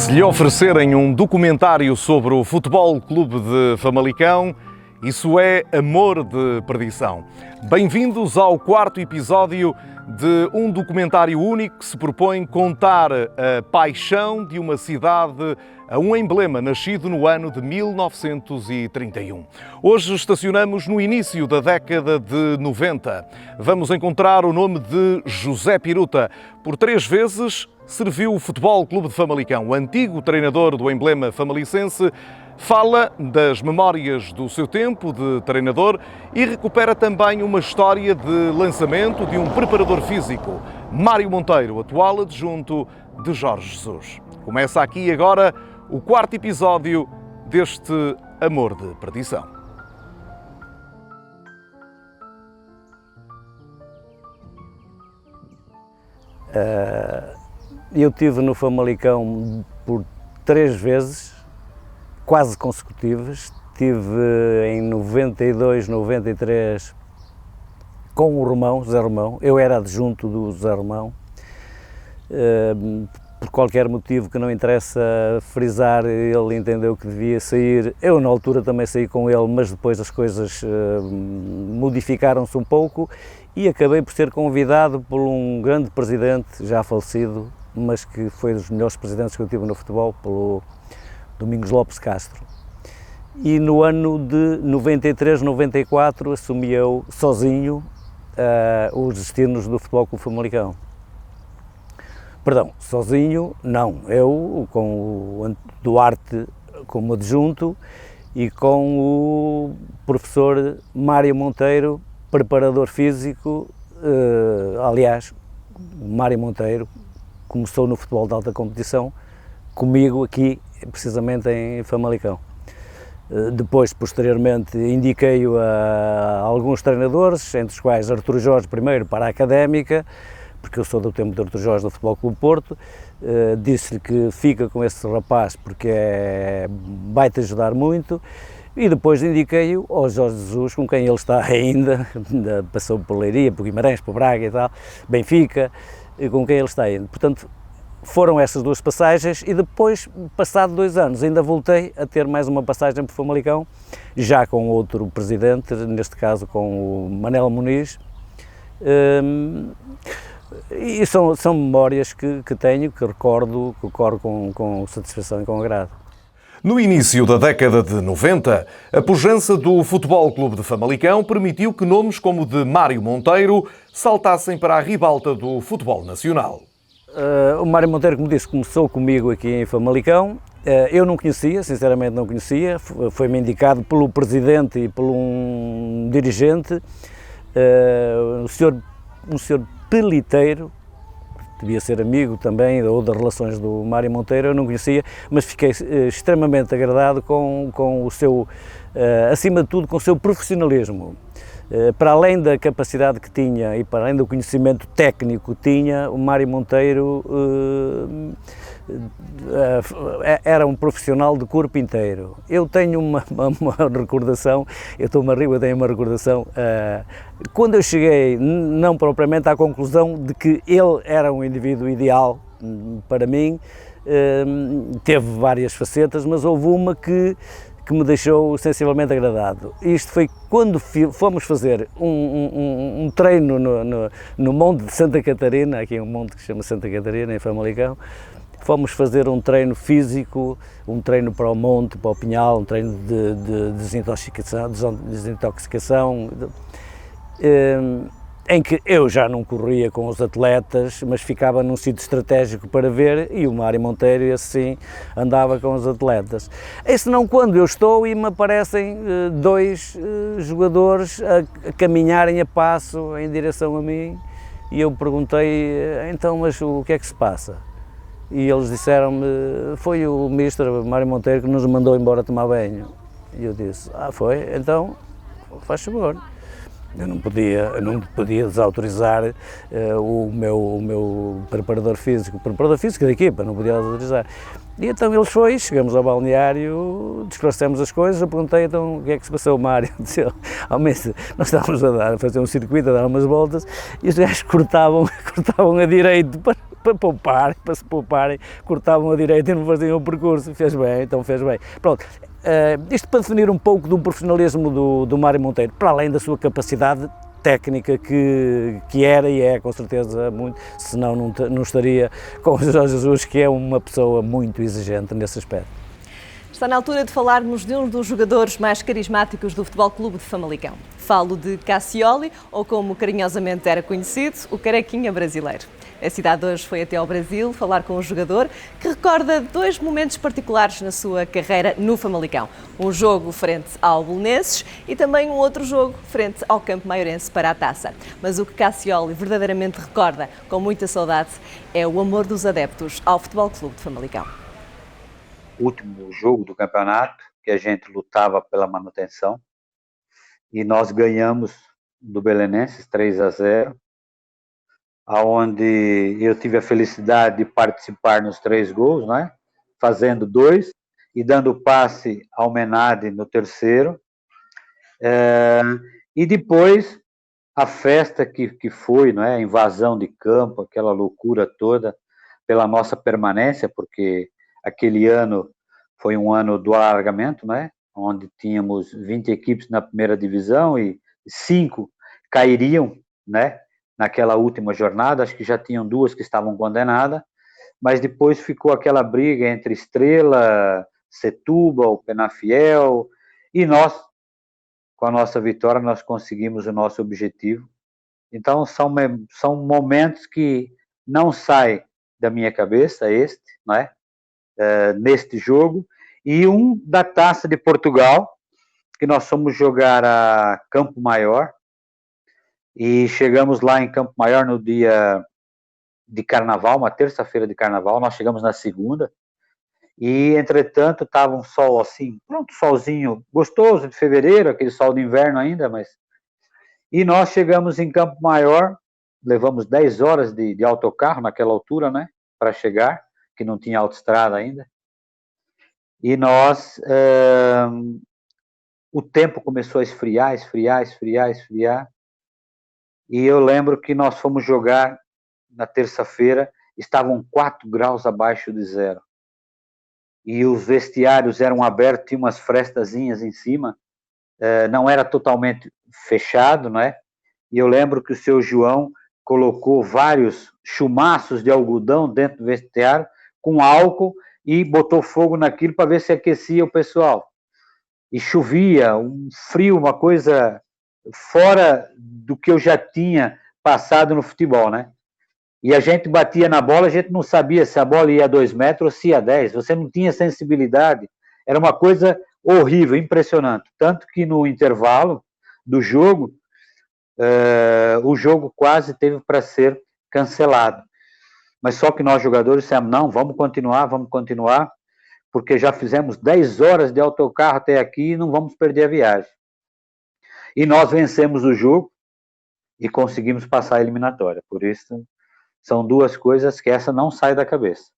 Se lhe oferecerem um documentário sobre o Futebol Clube de Famalicão, isso é amor de perdição. Bem-vindos ao quarto episódio de um documentário único que se propõe contar a paixão de uma cidade a um emblema nascido no ano de 1931. Hoje estacionamos no início da década de 90. Vamos encontrar o nome de José Piruta. Por 3 vezes serviu o Futebol Clube de Famalicão. O antigo treinador do emblema famalicense fala das memórias do seu tempo de treinador e recupera também uma história de lançamento de um preparador físico, Mário Monteiro, atual adjunto de Jorge Jesus. Começa aqui agora o quarto episódio deste Amor de Perdição. Eu estive no Famalicão por 3 vezes, quase consecutivas. Estive em 92, 93 com o Romão, Zé Romão. Eu era adjunto do Zé Romão. Por qualquer motivo que não interessa frisar, ele entendeu que devia sair. Eu na altura também saí com ele, mas depois as coisas modificaram-se um pouco e acabei por ser convidado por um grande presidente, já falecido, mas que foi dos melhores presidentes que eu tive no futebol, pelo Domingos Lopes Castro. E no ano de 93, 94 assumi eu sozinho os destinos do Futebol Clube Famalicão. Perdão, sozinho não, eu com o Duarte como adjunto e com o professor Mário Monteiro, preparador físico. Aliás, o Mário Monteiro começou no futebol de alta competição comigo aqui, precisamente em Famalicão. Depois, posteriormente, indiquei-o a alguns treinadores, entre os quais Artur Jorge primeiro para a Académica, porque eu sou do tempo de Artur Jorge do Futebol Clube Porto. Disse-lhe que fica com esse rapaz porque vai-te ajudar muito, e depois indiquei-o ao Jorge Jesus, com quem ele está ainda, passou por Leiria, por Guimarães, por Braga e tal, Benfica, com quem ele está ainda. Portanto, foram essas 2 passagens e depois, passado 2 anos, ainda voltei a ter mais uma passagem por Famalicão, já com outro presidente, neste caso com o Manel Muniz. E são memórias que tenho, que recordo com satisfação e com agrado. No início da década de 90, a pujança do Futebol Clube de Famalicão permitiu que nomes como o de Mário Monteiro saltassem para a ribalta do futebol nacional. O Mário Monteiro, como disse, começou comigo aqui em Famalicão. Eu não conhecia, sinceramente não conhecia, foi-me indicado pelo presidente e por um dirigente, um senhor Peliteiro, devia ser amigo também, ou das relações do Mário Monteiro, eu não conhecia, mas fiquei extremamente agradado com o seu, acima de tudo, com o seu profissionalismo. Para além da capacidade que tinha e para além do conhecimento técnico que tinha, o Mário Monteiro era um profissional de corpo inteiro. Eu tenho uma recordação, eu estou-me a rir, eu tenho uma recordação, quando eu cheguei, não propriamente à conclusão de que ele era um indivíduo ideal para mim, teve várias facetas, mas houve uma que me deixou sensivelmente agradado. Isto foi quando fomos fazer um treino no Monte de Santa Catarina, aqui é um monte que se chama Santa Catarina, em Famalicão. Fomos fazer um treino físico, um treino para o monte, para o Pinhal, um treino de desintoxicação, em que eu já não corria com os atletas, mas ficava num sítio estratégico para ver, e o Mário Monteiro, assim, andava com os atletas. Esse não quando eu estou e me aparecem 2 jogadores a caminharem a passo em direção a mim, e eu perguntei, então, mas o que é que se passa? E eles disseram-me, foi o mister Mário Monteiro que nos mandou embora tomar banho. E eu disse, foi? Então, faz favor. Eu não podia desautorizar o meu preparador físico da equipa, não podia autorizar. E então eles chegamos ao balneário, desclarecemos as coisas, eu perguntei então o que é que se passou, Mário, disse ele, nós estávamos a fazer um circuito, a dar umas voltas, e os gajos cortavam a direito para para se pouparem, cortavam a direita e não faziam o percurso. Fez bem, então fez bem. Pronto, isto para definir um pouco do profissionalismo do Mário Monteiro, para além da sua capacidade técnica que era e é com certeza muito, senão não estaria com o Jorge Jesus, que é uma pessoa muito exigente nesse aspecto. Está na altura de falarmos de um dos jogadores mais carismáticos do Futebol Clube de Famalicão. Falo de Cassioli, ou como carinhosamente era conhecido, o Carequinha brasileiro. A cidade hoje foi até ao Brasil falar com um jogador que recorda 2 momentos particulares na sua carreira no Famalicão. Um jogo frente ao Belenenses e também um outro jogo frente ao Campo Maiorense para a taça. Mas o que Cassioli verdadeiramente recorda com muita saudade é o amor dos adeptos ao Futebol Clube de Famalicão. O último jogo do campeonato, que a gente lutava pela manutenção, e nós ganhamos do Belenenses 3-0, onde eu tive a felicidade de participar nos 3 gols, né? Fazendo 2 e dando passe ao Menade no terceiro. E depois a festa que foi, não é? A invasão de campo, aquela loucura toda pela nossa permanência, porque aquele ano foi um ano do alargamento, né? Onde tínhamos 20 equipes na primeira divisão e 5 cairiam, né? Naquela última jornada, acho que já tinham 2 que estavam condenadas, mas depois ficou aquela briga entre Estrela, Setúbal, Penafiel, e nós, com a nossa vitória, nós conseguimos o nosso objetivo. Então, são momentos que não saem da minha cabeça, não é? Neste jogo, e um da Taça de Portugal, que nós fomos jogar a Campo Maior, e chegamos lá em Campo Maior no dia de Carnaval, uma terça-feira de Carnaval, nós chegamos na segunda, e entretanto estava um sol assim, pronto, solzinho gostoso de fevereiro, aquele sol de inverno ainda, mas... E nós chegamos em Campo Maior, levamos 10 horas de autocarro naquela altura, né, para chegar, que não tinha autoestrada ainda, e nós, o tempo começou a esfriar, e eu lembro que nós fomos jogar na terça-feira, estavam 4 graus abaixo de zero, e os vestiários eram abertos, tinha umas frestazinhas em cima, não era totalmente fechado, não é? E eu lembro que o seu João colocou vários chumaços de algodão dentro do vestiário, com álcool, e botou fogo naquilo para ver se aquecia o pessoal. E chovia, um frio, uma coisa fora do que eu já tinha passado no futebol, né? E a gente batia na bola, a gente não sabia se a bola ia a 2 metros ou se ia a 10, você não tinha sensibilidade, era uma coisa horrível, impressionante. Tanto que no intervalo do jogo, o jogo quase teve para ser cancelado. Mas só que nós jogadores dissemos, não, vamos continuar, porque já fizemos 10 horas de autocarro até aqui e não vamos perder a viagem. E nós vencemos o jogo e conseguimos passar a eliminatória. Por isso, são 2 coisas que essa não sai da cabeça.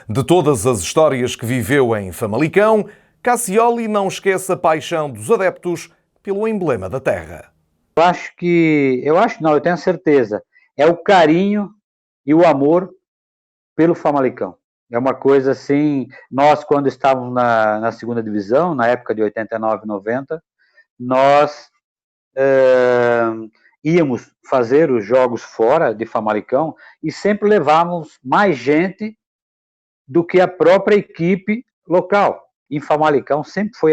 De todas as histórias que viveu em Famalicão, Cassioli não esquece a paixão dos adeptos pelo emblema da terra. Eu tenho certeza, é o carinho e o amor pelo Famalicão. É uma coisa assim, nós quando estávamos na segunda divisão, na época de 89 e 90, nós íamos fazer os jogos fora de Famalicão e sempre levávamos mais gente do que a própria equipe local. Em Famalicão sempre foi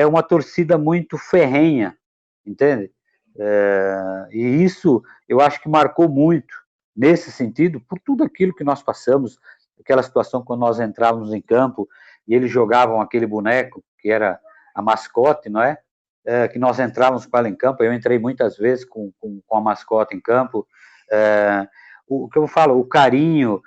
uma torcida muito ferrenha, entende? E isso eu acho que marcou muito nesse sentido, por tudo aquilo que nós passamos, aquela situação quando nós entrávamos em campo e eles jogavam aquele boneco que era a mascote, não é? Que nós entrávamos com ela em campo, eu entrei muitas vezes com a mascote em campo, o que eu falo, o carinho,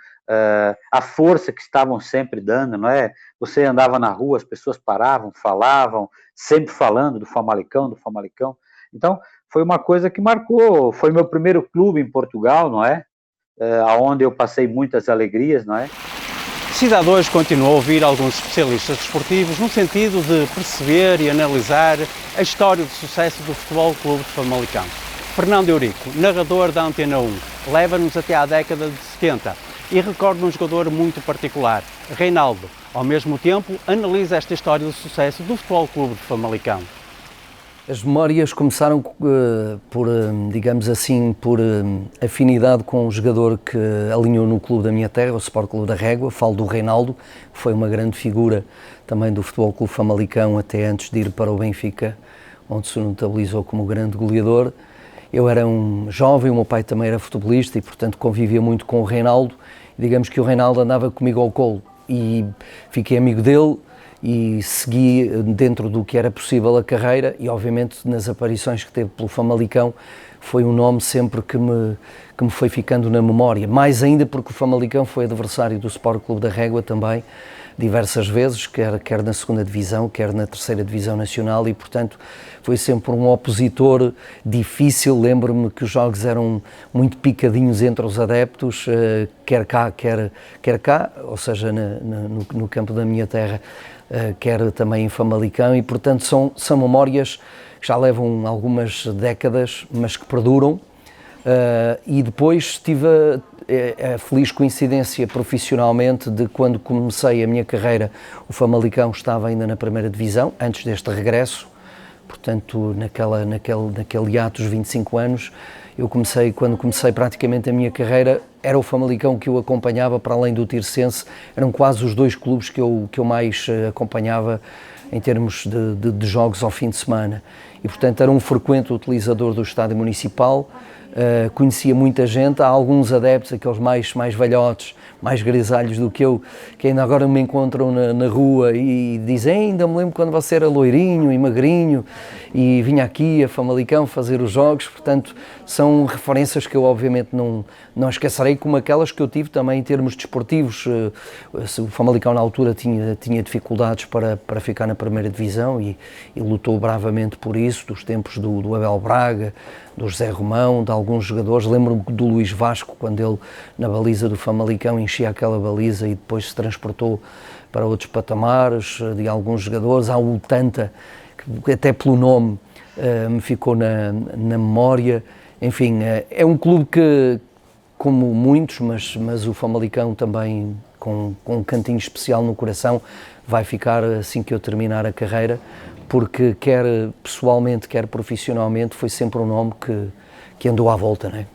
a força que estavam sempre dando, não é? Você andava na rua, as pessoas paravam, falavam, sempre falando do Famalicão, então foi uma coisa que marcou, foi meu primeiro clube em Portugal, não é? Onde eu passei muitas alegrias, não é? A cidade hoje continua a ouvir alguns especialistas desportivos no sentido de perceber e analisar a história de sucesso do Futebol Clube de Famalicão. Fernando Eurico, narrador da Antena 1, leva-nos até à década de 70 e recorda um jogador muito particular, Reinaldo. Ao mesmo tempo, analisa esta história de sucesso do Futebol Clube de Famalicão. As memórias começaram por, digamos assim, por afinidade com um jogador que alinhou no clube da minha terra, o Sport Clube da Régua. Falo do Reinaldo, que foi uma grande figura também do Futebol Clube Famalicão até antes de ir para o Benfica, onde se notabilizou como grande goleador. Eu era um jovem, o meu pai também era futebolista e, portanto, convivia muito com o Reinaldo. Digamos que o Reinaldo andava comigo ao colo e fiquei amigo dele e segui dentro do que era possível a carreira e, obviamente, nas aparições que teve pelo Famalicão, foi um nome sempre que me foi ficando na memória. Mais ainda porque o Famalicão foi adversário do Sport Clube da Régua também, diversas vezes, quer na segunda divisão, quer na terceira divisão nacional e, portanto, foi sempre um opositor difícil. Lembro-me que os jogos eram muito picadinhos entre os adeptos, quer cá, ou seja, no campo da minha terra, quer também em Famalicão e, portanto, são memórias que já levam algumas décadas, mas que perduram. E depois tive a feliz coincidência profissionalmente de quando comecei a minha carreira, o Famalicão estava ainda na primeira divisão, antes deste regresso, portanto, naquele hiato dos 25 anos, quando comecei praticamente a minha carreira, era o Famalicão que eu acompanhava, para além do Tirsense, eram quase os dois clubes que eu mais acompanhava em termos de jogos ao fim de semana. E, portanto, era um frequente utilizador do estádio municipal, conhecia muita gente, há alguns adeptos, aqueles mais velhotes, mais grisalhos do que eu, que ainda agora me encontram na rua e dizem: ainda me lembro quando você era loirinho e magrinho e vinha aqui a Famalicão fazer os jogos. Portanto, são referências que eu obviamente não esquecerei, como aquelas que eu tive também em termos desportivos. O Famalicão na altura tinha dificuldades para ficar na primeira divisão e lutou bravamente por isso, dos tempos do Abel Braga, do José Romão, de alguns jogadores. Lembro-me do Luís Vasco, quando ele, na baliza do Famalicão, enchia aquela baliza e depois se transportou para outros patamares, de alguns jogadores. Há o Tanta, que até pelo nome me ficou na memória. Enfim, é um clube que, como muitos, mas o Famalicão também, com um cantinho especial no coração, vai ficar assim que eu terminar a carreira, porque quer pessoalmente, quer profissionalmente, foi sempre um nome que andou à volta, não é?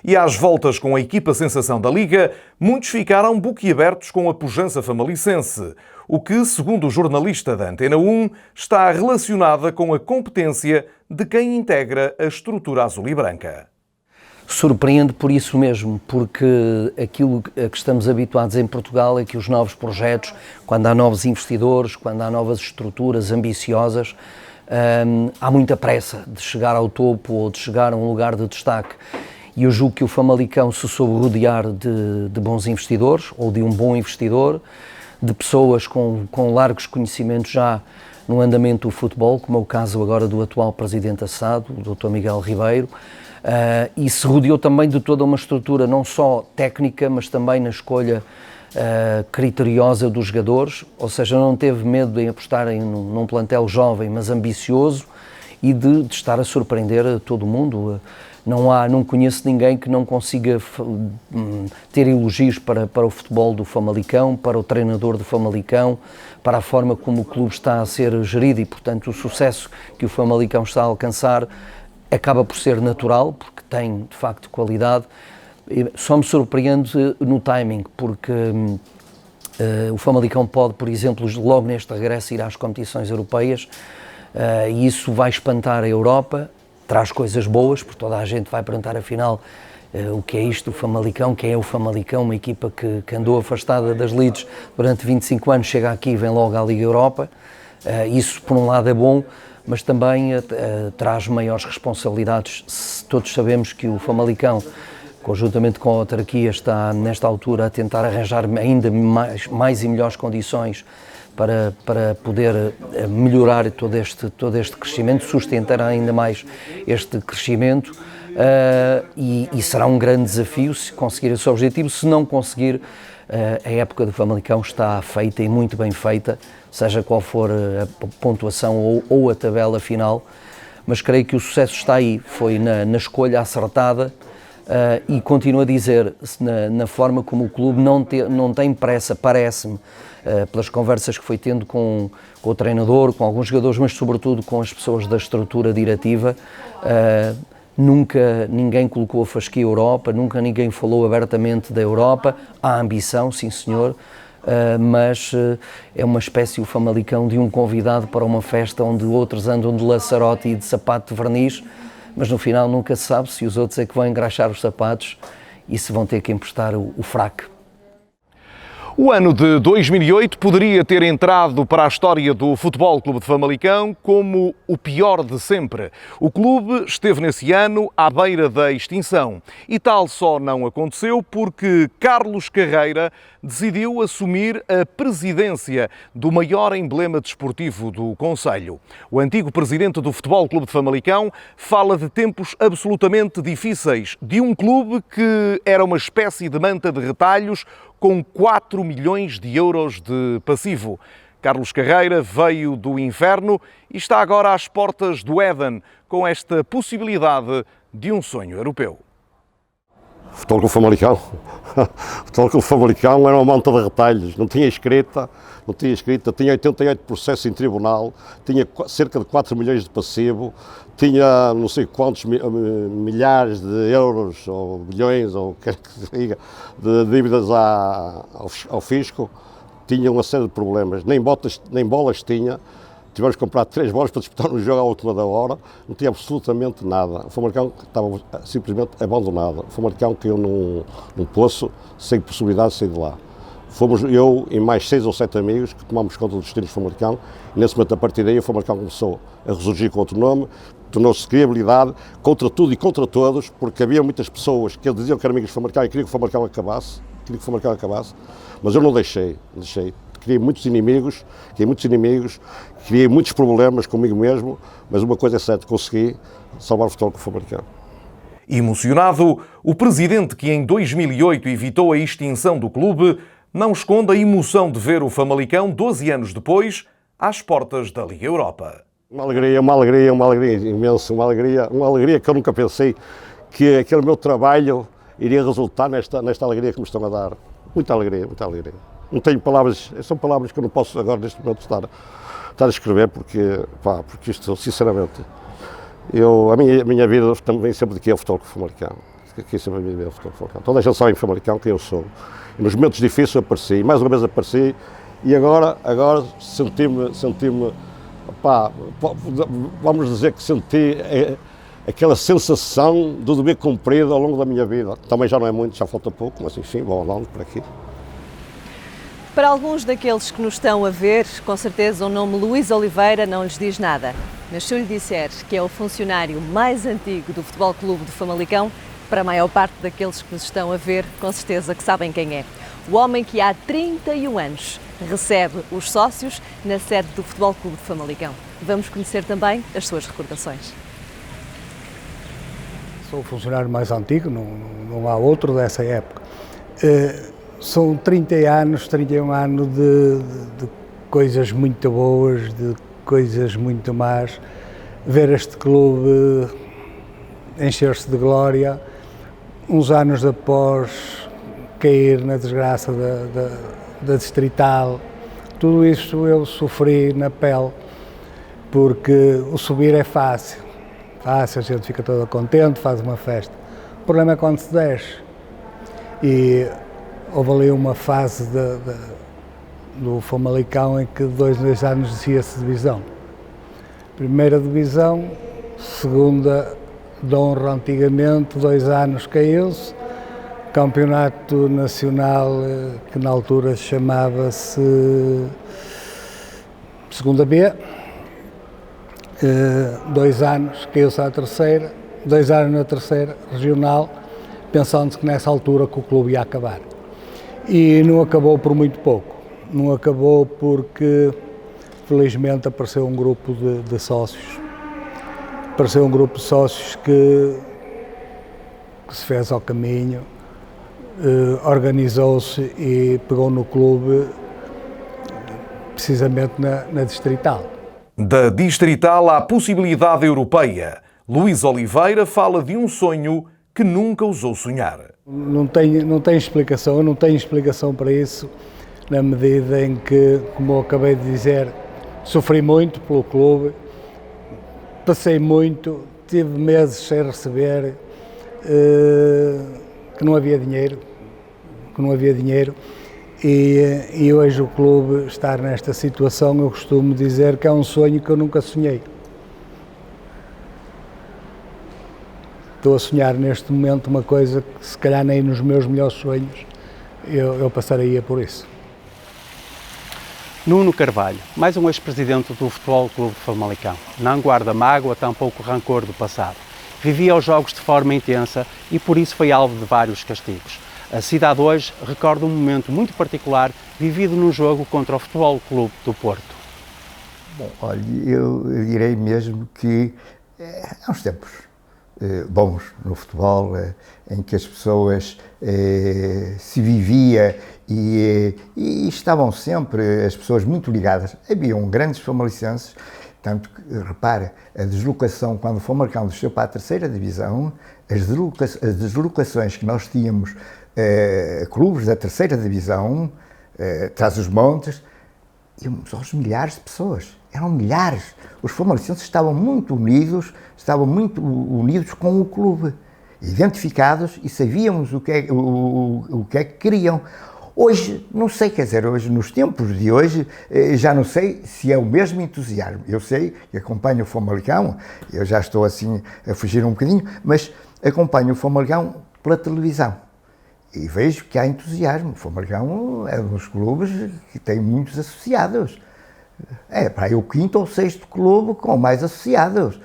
E às voltas com a equipa sensação da Liga, muitos ficaram boquiabertos com a pujança famalicense, o que, segundo o jornalista da Antena 1, está relacionada com a competência de quem integra a estrutura azul e branca. Surpreende por isso mesmo, porque aquilo a que estamos habituados em Portugal é que os novos projetos, quando há novos investidores, quando há novas estruturas ambiciosas, há muita pressa de chegar ao topo ou de chegar a um lugar de destaque. E eu julgo que o Famalicão se soube rodear de bons investidores, ou de um bom investidor, de pessoas com largos conhecimentos já no andamento do futebol, como é o caso agora do atual presidente Assado, o Dr. Miguel Ribeiro, e se rodeou também de toda uma estrutura não só técnica, mas também na escolha criteriosa dos jogadores, ou seja, não teve medo em apostar num plantel jovem, mas ambicioso, e de estar a surpreender a todo o mundo. Não conheço ninguém que não consiga ter elogios para o futebol do Famalicão, para o treinador do Famalicão, para a forma como o clube está a ser gerido e, portanto, o sucesso que o Famalicão está a alcançar acaba por ser natural, porque tem, de facto, qualidade. Só me surpreende no timing, porque o Famalicão pode, por exemplo, logo neste regresso ir às competições europeias, e isso vai espantar a Europa, traz coisas boas, porque toda a gente vai perguntar afinal o que é isto, o Famalicão, quem é o Famalicão, uma equipa que andou afastada das lides durante 25 anos, chega aqui e vem logo à Liga Europa. Isso por um lado é bom, mas também traz maiores responsabilidades. Todos sabemos que o Famalicão, conjuntamente com a autarquia, está nesta altura a tentar arranjar ainda mais e melhores condições para poder melhorar todo este crescimento, sustentar ainda mais este crescimento, e será um grande desafio se conseguir esse objetivo. Se não conseguir, a época do Famalicão está feita e muito bem feita, seja qual for a pontuação ou a tabela final, mas creio que o sucesso está aí, foi na escolha acertada, E continuo a dizer, na forma como o clube não tem pressa, parece-me, pelas conversas que foi tendo com o treinador, com alguns jogadores, mas sobretudo com as pessoas da estrutura diretiva. Nunca ninguém colocou a fasquia Europa, nunca ninguém falou abertamente da Europa. Há ambição, sim senhor, mas é uma espécie, o Famalicão, de um convidado para uma festa onde outros andam de laçarote e de sapato de verniz, mas no final nunca se sabe se os outros é que vão engraxar os sapatos e se vão ter que emprestar o fraque. O ano de 2008 poderia ter entrado para a história do Futebol Clube de Famalicão como o pior de sempre. O clube esteve nesse ano à beira da extinção e tal só não aconteceu porque Carlos Carreira decidiu assumir a presidência do maior emblema desportivo do concelho. O antigo presidente do Futebol Clube de Famalicão fala de tempos absolutamente difíceis, de um clube que era uma espécie de manta de retalhos com 4 milhões de euros de passivo. Carlos Carreira veio do inferno e está agora às portas do Éden, com esta possibilidade de um sonho europeu. Futebol Clube Famalicão. Futebol Clube Famalicão era uma manta de retalhos, não tinha escrita, tinha 88 processos em tribunal, tinha cerca de 4 milhões de passivo, tinha não sei quantos milhares de euros, ou bilhões, ou o que quer que se diga, de dívidas ao fisco, tinha uma série de problemas, nem bolas tinha. Tivemos que comprar 3 bolas para disputar um jogo à última da hora, não tinha absolutamente nada. O Famalicão estava simplesmente abandonado. O Famalicão caiu num poço sem possibilidade de sair de lá. Fomos eu e mais 6 ou 7 amigos que tomámos conta dos destinos do Famalicão e nesse momento, a partir daí, o Famalicão começou a ressurgir com outro nome, tornou-se criabilidade contra tudo e contra todos, porque havia muitas pessoas que diziam que eram amigos do Famalicão e queriam que o Famalicão acabasse, mas eu não deixei. Criei muitos inimigos, criei muitos problemas comigo mesmo, mas uma coisa é certa, consegui salvar o futebol com o Famalicão. Emocionado, o presidente que em 2008 evitou a extinção do clube não esconde a emoção de ver o Famalicão 12 anos depois às portas da Liga Europa. Uma alegria imensa, uma alegria que eu nunca pensei que aquele meu trabalho iria resultar nesta alegria que me estão a dar. Muita alegria. Não tenho palavras, são palavras que eu não posso agora neste momento estar a escrever porque isto, sinceramente, a minha vida também sempre de que é o futebol com o Famalicão. Aqui sempre a minha vida é o futebol com o Famalicão. Toda a gente sabe em Famalicão quem eu sou. E nos momentos difíceis apareci, mais uma vez apareci e agora senti-me, vamos dizer que senti aquela sensação do dever cumprido ao longo da minha vida. Também já não é muito, já falta pouco, mas enfim, vou andando por aqui. Para alguns daqueles que nos estão a ver, com certeza o nome Luís Oliveira não lhes diz nada. Mas se eu lhe disser que é o funcionário mais antigo do Futebol Clube de Famalicão, para a maior parte daqueles que nos estão a ver, com certeza que sabem quem é. O homem que há 31 anos recebe os sócios na sede do Futebol Clube de Famalicão. Vamos conhecer também as suas recordações. Sou o funcionário mais antigo, não há outro dessa época. São 31 anos de coisas muito boas, de coisas muito más. Ver este clube encher-se de glória, uns anos após cair na desgraça da Distrital, tudo isso eu sofri na pele, porque o subir é fácil, a gente fica todo contente, faz uma festa. O problema é quando se desce. E houve ali uma fase do Famalicão em que 2 anos descia-se divisão. Primeira divisão, segunda de honra antigamente, 2 anos caiu-se. Campeonato Nacional, que na altura chamava-se Segunda B, 2 anos caiu-se à terceira, 2 anos na terceira regional, pensando-se que nessa altura que o clube ia acabar. E não acabou por muito pouco, não acabou porque felizmente apareceu um grupo de sócios, que se fez ao caminho, organizou-se e pegou no clube precisamente na Distrital. Da Distrital à possibilidade europeia, Luís Oliveira fala de um sonho que nunca ousou sonhar. Não tem explicação, eu não tenho explicação para isso, na medida em que, como eu acabei de dizer, sofri muito pelo clube, passei muito, tive meses sem receber, que não havia dinheiro, e hoje o clube estar nesta situação, eu costumo dizer que é um sonho que eu nunca sonhei. Estou a sonhar neste momento uma coisa que se calhar nem nos meus melhores sonhos eu passaria por isso. Nuno Carvalho, mais um ex-presidente do Futebol Clube de Famalicão. Não guarda mágoa, tampouco rancor do passado. Vivia os jogos de forma intensa e por isso foi alvo de vários castigos. A cidade hoje recorda um momento muito particular vivido num jogo contra o Futebol Clube do Porto. Bom, olha, eu direi mesmo que há uns tempos bons no futebol, em que as pessoas se vivia e estavam sempre as pessoas muito ligadas. Haviam grandes famalicenses, tanto que, repara, a deslocação, quando o Famalicão desceu para a terceira divisão, as deslocações que nós tínhamos, clubes da terceira divisão, Trás-os-Montes, íamos aos milhares de pessoas. Eram milhares. Os famalicenses estavam muito unidos com o clube, identificados e sabíamos o que é que queriam. Hoje, não sei, quer dizer, hoje, nos tempos de hoje, já não sei se é o mesmo entusiasmo. Eu sei que acompanho o Famalicão, eu já estou assim a fugir um bocadinho, mas acompanho o Famalicão pela televisão. E vejo que há entusiasmo. O Famalicão é um dos clubes que tem muitos associados. É para aí o 5º ou 6º clube com mais associados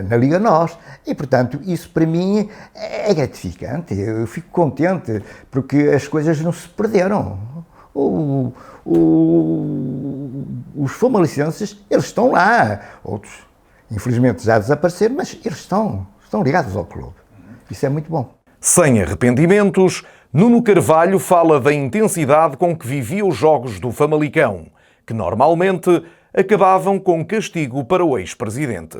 na Liga NOS. E, portanto, isso para mim é gratificante. Eu fico contente porque as coisas não se perderam. Os famalicenses, eles estão lá. Outros, infelizmente, já desapareceram, mas eles estão ligados ao clube. Isso é muito bom. Sem arrependimentos, Nuno Carvalho fala da intensidade com que vivia os jogos do Famalicão, que normalmente acabavam com castigo para o ex-presidente.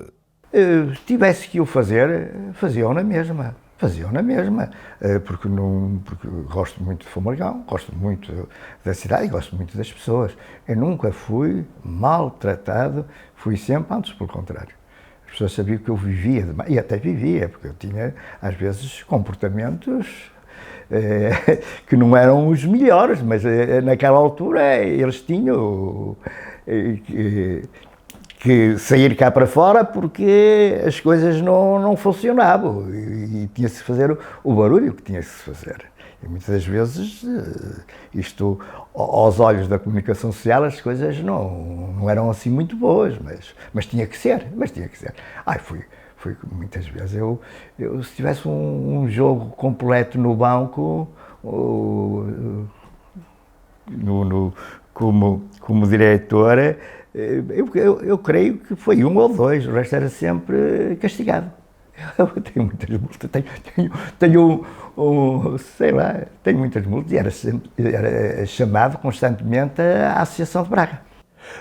Se tivesse que o fazer, faziam na mesma, porque gosto muito de Famalicão, gosto muito da cidade e gosto muito das pessoas. Eu nunca fui maltratado, fui sempre antes, pelo contrário. As pessoas sabiam que eu vivia, e até vivia, porque eu tinha, às vezes, comportamentos que não eram os melhores, mas naquela altura eles tinham que sair cá para fora porque as coisas não funcionavam e tinha-se de fazer o barulho que tinha-se de fazer. E muitas das vezes, isto, aos olhos da comunicação social, as coisas não eram assim muito boas, mas tinha que ser. Foi muitas vezes, se tivesse um jogo completo no banco, como diretor, eu creio que foi 1 ou 2, o resto era sempre castigado. Eu tenho muitas multas, tenho muitas multas e era chamado constantemente à Associação de Braga.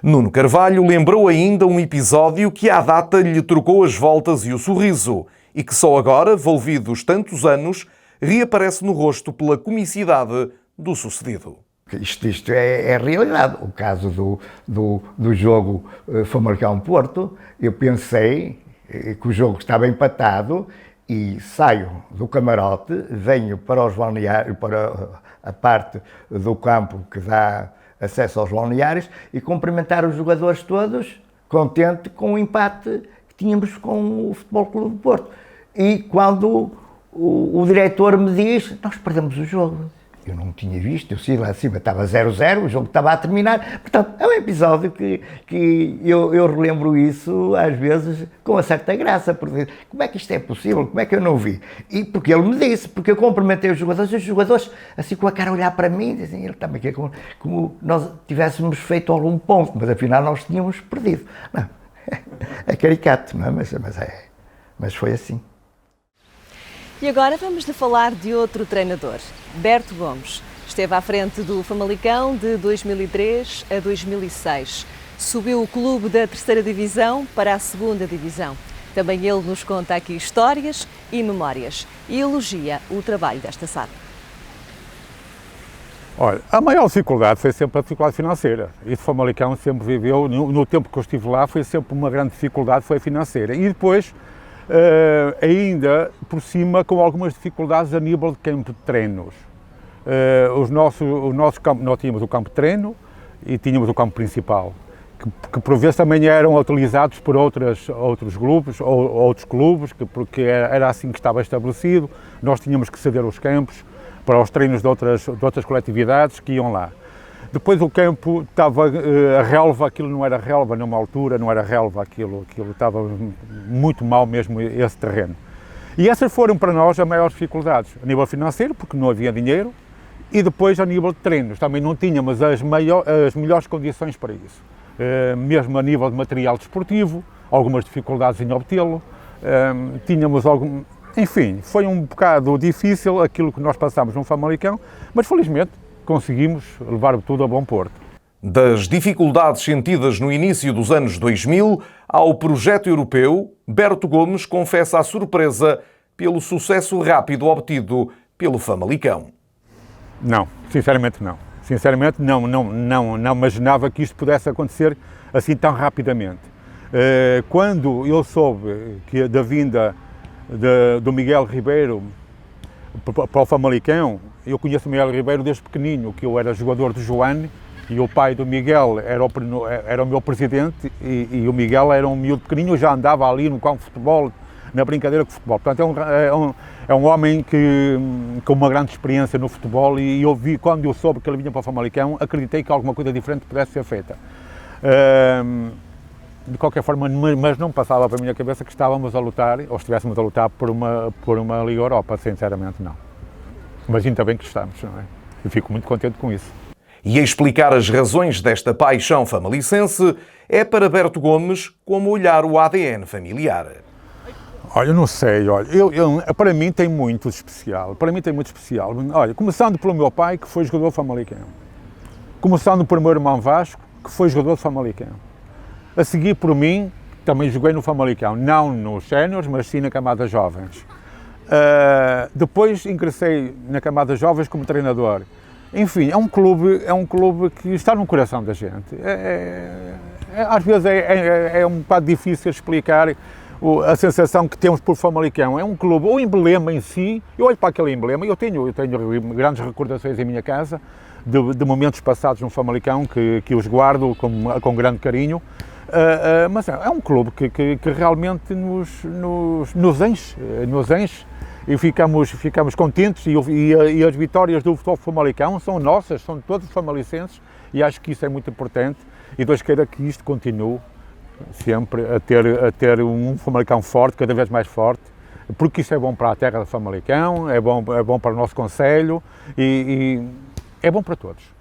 Nuno Carvalho lembrou ainda um episódio que à data lhe trocou as voltas e o sorriso e que só agora, volvidos tantos anos, reaparece no rosto pela comicidade do sucedido. Isto é realidade. O caso do jogo Famalicão-Porto, eu pensei que o jogo estava empatado e saio do camarote, venho para os balneários, para a parte do campo que dá acesso aos balneários e cumprimentar os jogadores todos, contente com o empate que tínhamos com o Futebol Clube do Porto. E quando o diretor me diz, nós perdemos o jogo. Eu não tinha visto, eu saí lá acima, estava 0-0, o jogo estava a terminar. Portanto, é um episódio que eu relembro isso, às vezes, com uma certa graça, porque como é que isto é possível? Como é que eu não vi? E porque ele me disse, porque eu cumprimentei os jogadores, assim com a cara a olhar para mim, dizem, ele também quer como nós tivéssemos feito algum ponto, mas afinal nós tínhamos perdido. Não, é caricato, não é? Mas foi assim. E agora vamos falar de outro treinador, Berto Gomes. Esteve à frente do Famalicão de 2003 a 2006. Subiu o clube da terceira divisão para a segunda divisão. Também ele nos conta aqui histórias e memórias e elogia o trabalho desta SAD. Olha, a maior dificuldade foi sempre a dificuldade financeira. Isso Famalicão sempre viveu, no tempo que eu estive lá, foi sempre uma grande dificuldade, foi a financeira. E depois, ainda por cima, com algumas dificuldades a nível de campo de treinos. Nós tínhamos o campo de treino e tínhamos o campo principal, que por vezes também eram utilizados por outros grupos ou outros clubes, porque era assim que estava estabelecido. Nós tínhamos que ceder os campos para os treinos de outras coletividades que iam lá. Depois o campo estava, a relva, aquilo não era relva numa altura, não era relva, aquilo estava muito mal mesmo esse terreno. E essas foram para nós as maiores dificuldades, a nível financeiro, porque não havia dinheiro, e depois a nível de treinos, também não tínhamos as melhores condições para isso. Mesmo a nível de material desportivo, algumas dificuldades em obtê-lo, tínhamos algum... Enfim, foi um bocado difícil aquilo que nós passámos no Famalicão, mas felizmente conseguimos levar tudo a bom porto. Das dificuldades sentidas no início dos anos 2000 ao projeto europeu, Berto Gomes confessa a surpresa pelo sucesso rápido obtido pelo Famalicão. Não, sinceramente não. Sinceramente não imaginava que isto pudesse acontecer assim tão rapidamente. Quando eu soube que da vinda do Miguel Ribeiro para o Famalicão, eu conheço o Miguel Ribeiro desde pequenino, que eu era jogador do Joane e o pai do Miguel era o meu presidente e o Miguel era um miúdo pequenino, eu já andava ali no campo de futebol, na brincadeira com o futebol. Portanto, é um homem com uma grande experiência no futebol e quando eu soube que ele vinha para o Famalicão, acreditei que alguma coisa diferente pudesse ser feita. De qualquer forma, mas não passava para a minha cabeça que estávamos a lutar, ou estivéssemos a lutar por uma Liga Europa, sinceramente não. Mas ainda bem que estamos, não é? E fico muito contente com isso. E a explicar as razões desta paixão famalicense é para Berto Gomes como olhar o ADN familiar. Olha, eu não sei, olha, para mim tem muito especial, Olha, começando pelo meu pai, que foi jogador Famalicão. Começando pelo meu irmão Vasco, que foi jogador de Famalicão. A seguir por mim, também joguei no Famalicão, não nos séniores, mas sim na camada jovens. Depois ingressei na camada jovens como treinador. Enfim, é um clube que está no coração da gente. Às vezes é um bocado difícil explicar a sensação que temos por Famalicão. É um clube, o emblema em si, eu olho para aquele emblema, eu tenho grandes recordações em minha casa de momentos passados no Famalicão que os guardo com grande carinho. Mas é um clube que realmente nos enche e ficamos contentes e as vitórias do futebol Famalicão são nossas, são de todos os famalicenses e acho que isso é muito importante e Deus queira que isto continue sempre a ter um Famalicão forte, cada vez mais forte, porque isso é bom para a terra de Famalicão, é bom para o nosso concelho e é bom para todos.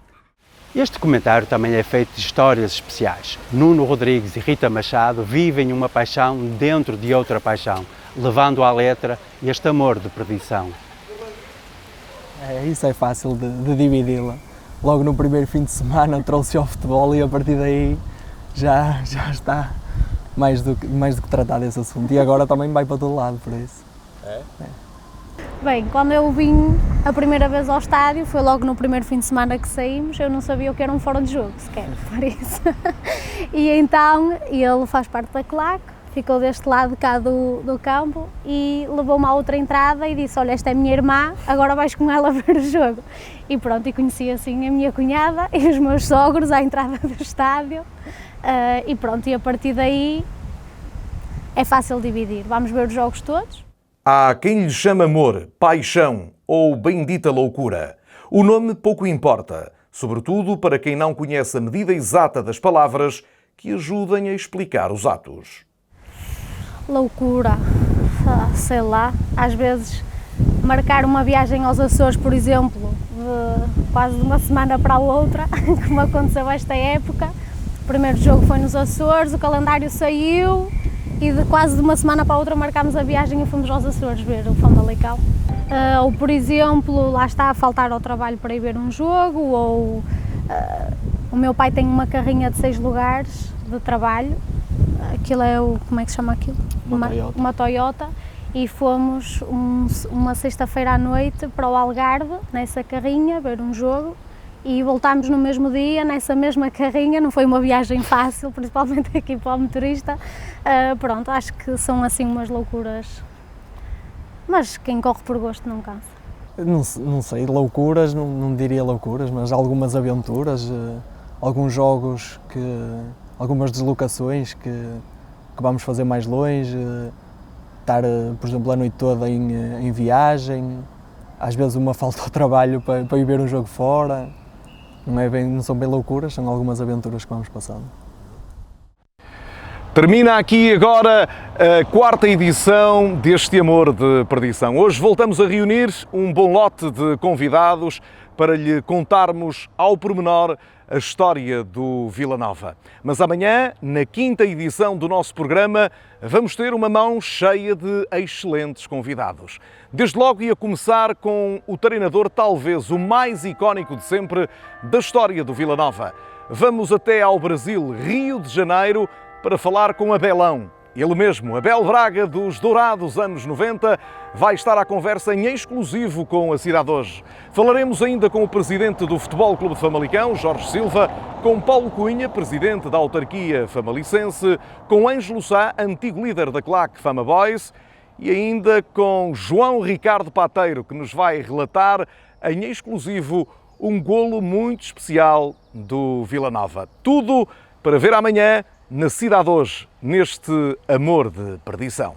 Este documentário também é feito de histórias especiais. Nuno Rodrigues e Rita Machado vivem uma paixão dentro de outra paixão, levando à letra este amor de perdição. Isso é fácil de dividi-la. Logo no primeiro fim de semana trouxe ao futebol e a partir daí já está mais do que tratado esse assunto. E agora também vai para todo lado, por isso. É? Bem, quando eu vim a primeira vez ao estádio, foi logo no primeiro fim de semana que saímos, eu não sabia o que era um fórum de jogo, sequer, por isso. E então, ele faz parte da claque, ficou deste lado cá do campo e levou-me à outra entrada e disse, olha, esta é a minha irmã, agora vais com ela ver o jogo. E pronto, e conheci assim a minha cunhada e os meus sogros à entrada do estádio. E pronto, e a partir daí é fácil dividir, vamos ver os jogos todos. Há quem lhe chama amor, paixão ou bendita loucura. O nome pouco importa, sobretudo para quem não conhece a medida exata das palavras que ajudem a explicar os atos. Loucura, sei lá, às vezes marcar uma viagem aos Açores, por exemplo, de quase de uma semana para a outra, como aconteceu esta época. O primeiro jogo foi nos Açores, o calendário saiu e de quase de uma semana para a outra marcámos a viagem e fomos aos Açores ver o Famalicão. Ou, por exemplo, lá está a faltar ao trabalho para ir ver um jogo, ou o meu pai tem uma carrinha de 6 lugares de trabalho aquilo é o, como é que se chama aquilo? Uma Toyota, e fomos uma sexta-feira à noite para o Algarve, nessa carrinha, ver um jogo, e voltámos no mesmo dia, nessa mesma carrinha. Não foi uma viagem fácil, principalmente aqui para o motorista. Pronto, acho que são assim umas loucuras, mas quem corre por gosto não cansa. Não sei, loucuras, não diria loucuras, mas algumas aventuras, alguns jogos, algumas deslocações que vamos fazer mais longe, estar, por exemplo, a noite toda em viagem, às vezes uma falta ao trabalho para ir ver um jogo fora. Não são bem loucuras, são algumas aventuras que vamos passando. Termina aqui agora a 4ª edição deste Amor de Perdição. Hoje voltamos a reunir um bom lote de convidados para lhe contarmos ao pormenor a história do Vila Nova. Mas amanhã, na 5ª edição do nosso programa, vamos ter uma mão cheia de excelentes convidados. Desde logo ia começar com o treinador talvez o mais icónico de sempre da história do Vila Nova. Vamos até ao Brasil, Rio de Janeiro, para falar com Abelão. Ele mesmo, Abel Braga, dos dourados anos 90, vai estar à conversa em exclusivo com a Cidade Hoje. Falaremos ainda com o presidente do Futebol Clube de Famalicão, Jorge Silva, com Paulo Cunha, presidente da autarquia famalicense, com Ângelo Sá, antigo líder da claque Fama Boys, e ainda com João Ricardo Pateiro, que nos vai relatar em exclusivo um golo muito especial do Vila Nova. Tudo para ver amanhã na Cidade Hoje, neste Amor de Perdição.